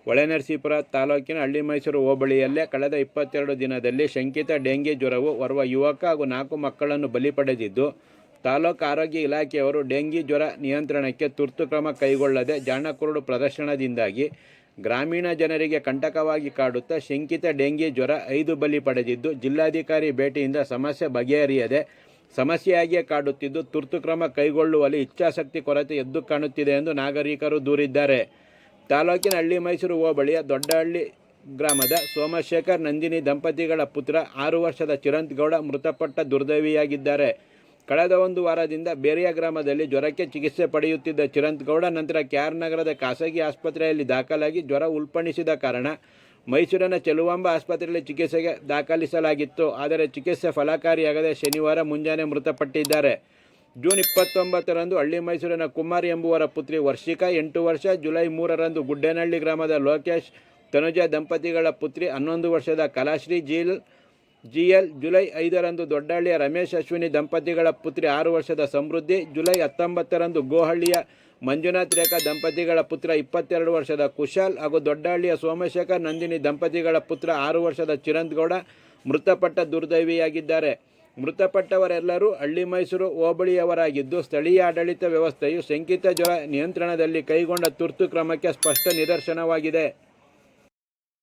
ಹೊಳೆನರಸೀಪುರ ತಾಲೂಕಿನ ಹಳ್ಳಿಮೈಸೂರು ಹೋಬಳಿಯಲ್ಲೇ ಕಳೆದ 22 ದಿನದಲ್ಲಿ ಶಂಕಿತ ಡೆಂಗಿ ಜ್ವರವು ಓರ್ವ ಯುವಕ ಹಾಗೂ 4 ಮಕ್ಕಳನ್ನು ಬಲಿ ಪಡೆದಿದ್ದು, ತಾಲೂಕು ಆರೋಗ್ಯ ಇಲಾಖೆಯವರು ಡೆಂಗಿ ಜ್ವರ ನಿಯಂತ್ರಣಕ್ಕೆ ತುರ್ತು ಕ್ರಮ ಕೈಗೊಳ್ಳದೆ ಜಾಣಕುರುಡು ಪ್ರದರ್ಶನದಿಂದಾಗಿ ಗ್ರಾಮೀಣ ಜನರಿಗೆ ಕಂಟಕವಾಗಿ ಕಾಡುತ್ತಾ ಶಂಕಿತ ಡೆಂಗಿ ಜ್ವರ 5 ಬಲಿ ಪಡೆದಿದ್ದು, ಜಿಲ್ಲಾಧಿಕಾರಿ ಭೇಟಿಯಿಂದ ಸಮಸ್ಯೆ ಬಗೆಹರಿಯದೆ ಸಮಸ್ಯೆಯಾಗಿಯೇ ಕಾಡುತ್ತಿದ್ದು, ತುರ್ತು ಕ್ರಮ ಕೈಗೊಳ್ಳುವಲ್ಲಿ ಇಚ್ಛಾಶಕ್ತಿ ಕೊರತೆ ಎದ್ದು ಕಾಣುತ್ತಿದೆ ಎಂದು ನಾಗರಿಕರು ದೂರಿದ್ದಾರೆ. ತಾಲೂಕಿನ ಹಳ್ಳಿಮೈಸೂರು ಹೋಬಳಿಯ ದೊಡ್ಡಹಳ್ಳಿ ಗ್ರಾಮದ ಸೋಮಶೇಖರ್ ನಂದಿನಿ ದಂಪತಿಗಳ ಪುತ್ರ 6 ವರ್ಷದ ಚಿರಂತಗೌಡ ಮೃತಪಟ್ಟ ದುರ್ದೈವಿಯಾಗಿದ್ದಾರೆ. ಕಳೆದ 1 ವಾರದಿಂದ ಬೇರೆಯ ಗ್ರಾಮದಲ್ಲಿ ಜ್ವರಕ್ಕೆ ಚಿಕಿತ್ಸೆ ಪಡೆಯುತ್ತಿದ್ದ ಚಿರಂತಗೌಡ ನಂತರ KR ನಗರದ ಖಾಸಗಿ ಆಸ್ಪತ್ರೆಯಲ್ಲಿ ದಾಖಲಾಗಿ ಜ್ವರ ಉಲ್ಬಣಿಸಿದ ಕಾರಣ ಮೈಸೂರಿನ ಚೆಲುವಾಂಬ ಆಸ್ಪತ್ರೆಯಲ್ಲಿ ಚಿಕಿತ್ಸೆಗೆ ದಾಖಲಿಸಲಾಗಿತ್ತು. ಆದರೆ ಚಿಕಿತ್ಸೆ ಫಲಕಾರಿಯಾಗದೆ ಶನಿವಾರ ಮುಂಜಾನೆ ಮೃತಪಟ್ಟಿದ್ದಾರೆ. ಜೂನ್ 29ರಂದು ಹಳ್ಳಿಮೈಸೂರಿನ ಕುಮಾರ್ ಎಂಬುವರ ಪುತ್ರಿ ವರ್ಷಿಕಾ 8 ವರ್ಷ, ಜುಲೈ 3ರಂದು ಗುಡ್ಡೇನಹಳ್ಳಿ ಗ್ರಾಮದ ಲೋಕೇಶ್ ತನುಜಾ ದಂಪತಿಗಳ ಪುತ್ರಿ 11 ವರ್ಷದ ಕಲಾಶ್ರೀ GL, ಜುಲೈ 5ರಂದು ದೊಡ್ಡಹಳ್ಳಿಯ ರಮೇಶ್ ಅಶ್ವಿನಿ ದಂಪತಿಗಳ ಪುತ್ರಿ 6 ವರ್ಷದ ಸಮೃದ್ಧಿ, ಜುಲೈ 19ರಂದು ಗೋಹಳ್ಳಿಯ ಮಂಜುನಾಥ್ ರೇಖಾ ದಂಪತಿಗಳ ಪುತ್ರ 22 ವರ್ಷದ ಕುಶಾಲ್ ಹಾಗೂ ದೊಡ್ಡಹಳ್ಳಿಯ ಸೋಮಶೇಖರ್ ನಂದಿನಿ ದಂಪತಿಗಳ ಪುತ್ರ 6 ವರ್ಷದ ಚಿರಂತಗೌಡ ಮೃತಪಟ್ಟ ದುರ್ದೈವಿಯಾಗಿದ್ದಾರೆ. ಮೃತಪಟ್ಟವರೆಲ್ಲರೂ ಹಳ್ಳಿಮೈಸೂರು ಹೋಬಳಿಯವರಾಗಿದ್ದು, ಸ್ಥಳೀಯ ಆಡಳಿತ ವ್ಯವಸ್ಥೆಯು ಶಂಕಿತ ಜ್ವರ ನಿಯಂತ್ರಣದಲ್ಲಿ ಕೈಗೊಂಡ ತುರ್ತು ಕ್ರಮಕ್ಕೆ ಸ್ಪಷ್ಟ ನಿದರ್ಶನವಾಗಿದೆ.